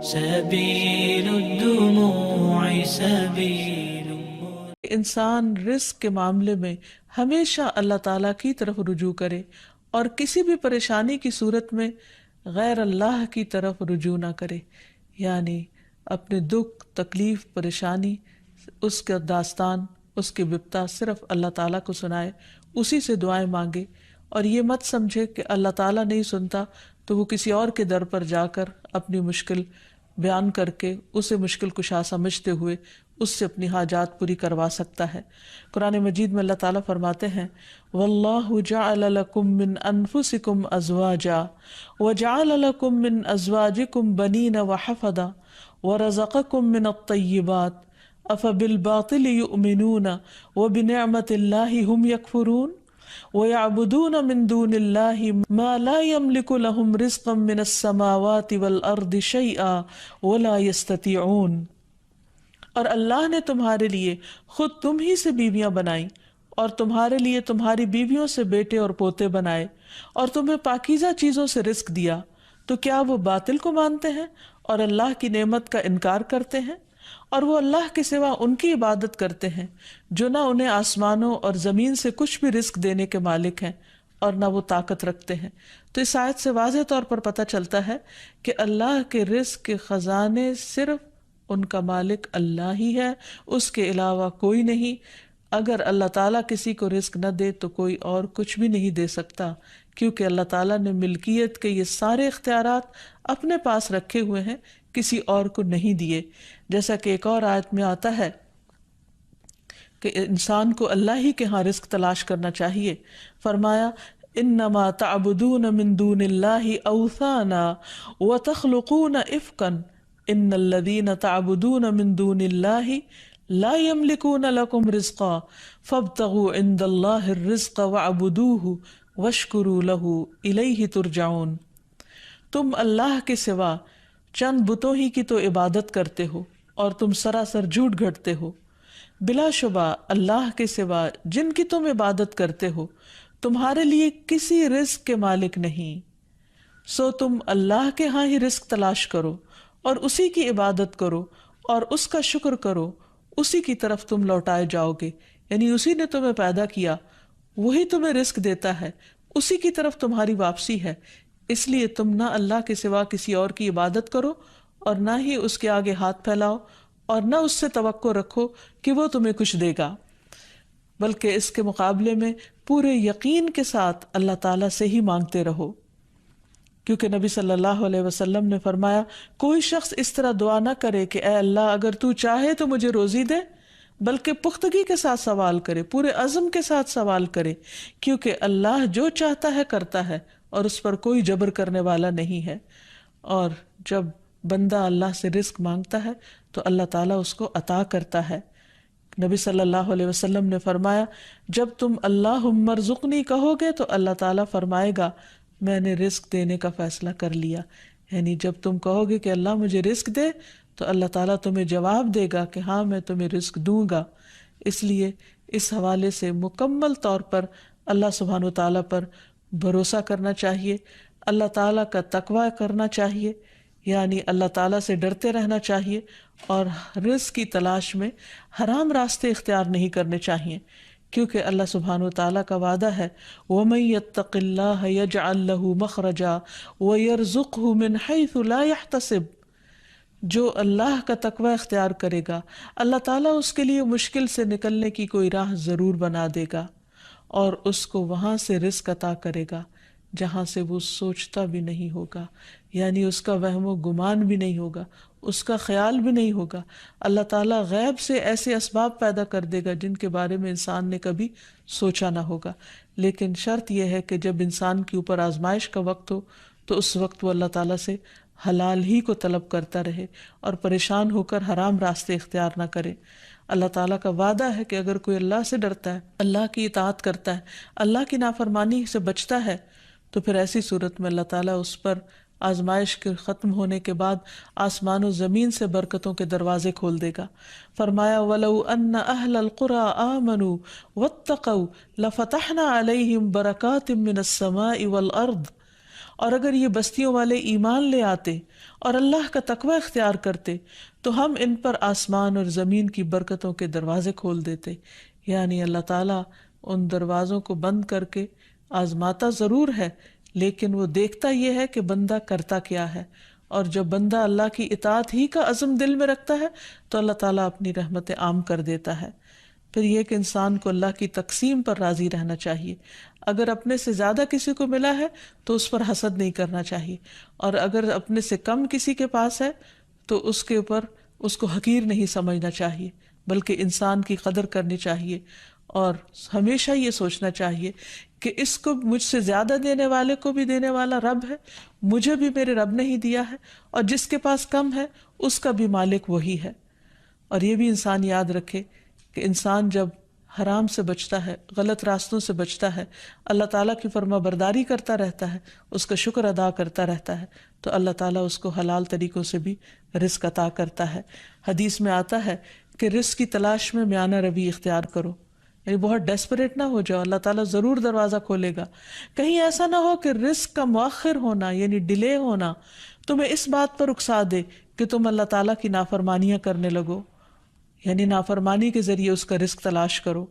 سبيل الدموع سبيل. انسان رزق کے معاملے میں ہمیشہ اللہ تعالیٰ کی طرف رجوع کرے اور کسی بھی پریشانی کی صورت میں غیر اللہ کی طرف رجوع نہ کرے، یعنی اپنے دکھ، تکلیف، پریشانی، اس کا داستان، اس کی بپتا صرف اللہ تعالیٰ کو سنائے، اسی سے دعائیں مانگے، اور یہ مت سمجھے کہ اللہ تعالیٰ نہیں سنتا تو وہ کسی اور کے در پر جا کر اپنی مشکل بیان کر کے اسے مشکل کشا سمجھتے ہوئے اس سے اپنی حاجات پوری کروا سکتا ہے۔ قرآن مجید میں اللہ تعالیٰ فرماتے ہیں وَاللَّهُ جَعَلَ لَكُم مِّنْ أَنفُسِكُمْ أَزْوَاجًا وَجَعَلَ لَكُم مِّنْ أَزْوَاجِكُمْ بَنِينَ وَحَفَدًا وَرَزَقَكُم مِّنَ الطَّيِّبَاتِ أَفَبِالْبَاطِلِ يُؤْمِنُونَ وَبِنِعْمَةِ اللَّهِ هُمْ يَكْفُرُونَ وَيَعْبُدُونَ مِن دُونِ اللَّهِ مَا لَا يَمْلِكُ لَهُمْ رِزْقًا مِّنَ السَّمَاوَاتِ وَالْأَرْضِ شَيْئًا وَلَا يَسْتَطِيعُونَ۔ اور اللہ نے تمہارے لیے خود تم ہی سے بیویاں بنائیں اور تمہارے لیے تمہاری بیویوں سے بیٹے اور پوتے بنائے اور تمہیں پاکیزہ چیزوں سے رزق دیا، تو کیا وہ باطل کو مانتے ہیں اور اللہ کی نعمت کا انکار کرتے ہیں؟ اور وہ اللہ کے سوا ان کی عبادت کرتے ہیں جو نہ انہیں آسمانوں اور زمین سے کچھ بھی رزق دینے کے مالک ہیں اور نہ وہ طاقت رکھتے ہیں۔ تو اس آیت سے واضح طور پر پتہ چلتا ہے کہ اللہ کے رزق کے خزانے صرف ان کا مالک اللہ ہی ہے، اس کے علاوہ کوئی نہیں۔ اگر اللہ تعالیٰ کسی کو رزق نہ دے تو کوئی اور کچھ بھی نہیں دے سکتا، کیونکہ اللہ تعالیٰ نے ملکیت کے یہ سارے اختیارات اپنے پاس رکھے ہوئے ہیں، کسی اور کو نہیں دیے۔ جیسا کہ ایک اور آیت میں آتا ہے کہ انسان کو اللہ ہی کے ہاں رزق تلاش کرنا چاہیے۔ فرمایا انما تعبدون من دون اللہ اوثانا وتخلقون افکا ان الذین تعبدون من دون اللہ لا یملکون لکم رزقا فابتغوا عند اللہ الرزق واعبدوہ واشکروا لہ الیہ ترجعون۔ تم اللہ کے سوا چند بتوں ہی کی تو عبادت کرتے ہو اور تم سراسر جھوٹ گھڑتے ہو۔ بلا شبہ اللہ کے سوا جن کی تم عبادت کرتے ہو تمہارے لیے کسی رزق کے مالک نہیں، سو تم اللہ کے ہاں ہی رزق تلاش کرو اور اسی کی عبادت کرو اور اس کا شکر کرو، اسی کی طرف تم لوٹائے جاؤ گے، یعنی اسی نے تمہیں پیدا کیا، وہی تمہیں رزق دیتا ہے، اسی کی طرف تمہاری واپسی ہے۔ اس لیے تم نہ اللہ کے سوا کسی اور کی عبادت کرو اور نہ ہی اس کے آگے ہاتھ پھیلاؤ اور نہ اس سے توقع رکھو کہ وہ تمہیں کچھ دے گا، بلکہ اس کے مقابلے میں پورے یقین کے ساتھ اللہ تعالیٰ سے ہی مانگتے رہو، کیونکہ نبی صلی اللہ علیہ وسلم نے فرمایا کوئی شخص اس طرح دعا نہ کرے کہ اے اللہ اگر تو چاہے تو مجھے روزی دے، بلکہ پختگی کے ساتھ سوال کرے، پورے عزم کے ساتھ سوال کرے، کیونکہ اللہ جو چاہتا ہے کرتا ہے اور اس پر کوئی جبر کرنے والا نہیں ہے۔ اور جب بندہ اللہ سے رزق مانگتا ہے تو اللہ تعالیٰ اس کو عطا کرتا ہے۔ نبی صلی اللہ علیہ وسلم نے فرمایا جب تم اللہم ارزقنی کہو گے تو اللہ تعالیٰ فرمائے گا میں نے رزق دینے کا فیصلہ کر لیا، یعنی جب تم کہو گے کہ اللہ مجھے رزق دے تو اللہ تعالیٰ تمہیں جواب دے گا کہ ہاں میں تمہیں رزق دوں گا۔ اس لیے اس حوالے سے مکمل طور پر اللہ سبحانہ وتعالیٰ پر بھروسہ کرنا چاہیے، اللہ تعالیٰ کا تقوی کرنا چاہیے، یعنی اللہ تعالیٰ سے ڈرتے رہنا چاہیے، اور رزق کی تلاش میں حرام راستے اختیار نہیں کرنے چاہیے، کیونکہ اللہ سبحانہ وتعالیٰ کا وعدہ ہے وَمَن يَتَّقِ اللَّهَ يَجْعَل لَّهُ مَخْرَجًا وَيَرْزُقْهُ مِنْ حَيْثُ لَا يَحْتَسِبُ۔ جو اللہ کا تقوی اختیار کرے گا اللہ تعالیٰ اس کے لیے مشکل سے نکلنے کی کوئی راہ ضرور بنا دے گا اور اس کو وہاں سے رزق عطا کرے گا جہاں سے وہ سوچتا بھی نہیں ہوگا، یعنی اس کا وہم و گمان بھی نہیں ہوگا، اس کا خیال بھی نہیں ہوگا۔ اللہ تعالیٰ غیب سے ایسے اسباب پیدا کر دے گا جن کے بارے میں انسان نے کبھی سوچا نہ ہوگا، لیکن شرط یہ ہے کہ جب انسان کے اوپر آزمائش کا وقت ہو تو اس وقت وہ اللہ تعالیٰ سے حلال ہی کو طلب کرتا رہے اور پریشان ہو کر حرام راستے اختیار نہ کرے۔ اللہ تعالیٰ کا وعدہ ہے کہ اگر کوئی اللہ سے ڈرتا ہے، اللہ کی اطاعت کرتا ہے، اللہ کی نافرمانی سے بچتا ہے، تو پھر ایسی صورت میں اللہ تعالیٰ اس پر آزمائش کے ختم ہونے کے بعد آسمان و زمین سے برکتوں کے دروازے کھول دے گا۔ فرمایا وَلَوْ أَنَّ أَهْلَ الْقُرَىٰ آمَنُوا وَاتَّقَوْا لَفَتَحْنَا عَلَيْهِمْ بَرَكَاتٍ مِّنَ السَّمَاءِ وَالْأَرْضِ اور اگر یہ بستیوں والے ایمان لے آتے اور اللہ کا تقوی اختیار کرتے تو ہم ان پر آسمان اور زمین کی برکتوں کے دروازے کھول دیتے. یعنی اللہ تعالیٰ ان دروازوں کو بند کر کے آزماتا ضرور ہے، لیکن وہ دیکھتا یہ ہے کہ بندہ کرتا کیا ہے، اور جب بندہ اللہ کی اطاعت ہی کا عزم دل میں رکھتا ہے تو اللہ تعالیٰ اپنی رحمتیں عام کر دیتا ہے. پھر یہ کہ انسان کو اللہ کی تقسیم پر راضی رہنا چاہیے. اگر اپنے سے زیادہ کسی کو ملا ہے تو اس پر حسد نہیں کرنا چاہیے، اور اگر اپنے سے کم کسی کے پاس ہے تو اس کے اوپر اس کو حقیر نہیں سمجھنا چاہیے، بلکہ انسان کی قدر کرنی چاہیے، اور ہمیشہ یہ سوچنا چاہیے کہ اس کو مجھ سے زیادہ دینے والے کو بھی دینے والا رب ہے، مجھے بھی میرے رب نے ہی دیا ہے، اور جس کے پاس کم ہے اس کا بھی مالک وہی ہے. اور یہ بھی انسان یاد رکھے کہ انسان جب حرام سے بچتا ہے، غلط راستوں سے بچتا ہے، اللہ تعالیٰ کی فرما برداری کرتا رہتا ہے، اس کا شکر ادا کرتا رہتا ہے، تو اللہ تعالیٰ اس کو حلال طریقوں سے بھی رزق عطا کرتا ہے. حدیث میں آتا ہے کہ رزق کی تلاش میں میانہ روی اختیار کرو، یعنی بہت ڈیسپریٹ نہ ہو جاؤ، اللہ تعالیٰ ضرور دروازہ کھولے گا. کہیں ایسا نہ ہو کہ رزق کا مؤخر ہونا یعنی ڈیلے ہونا تمہیں اس بات پر اکسا دے کہ تم اللہ تعالیٰ کی نافرمانیاں کرنے لگو، یعنی نافرمانی کے ذریعے اس کا رزق تلاش کرو.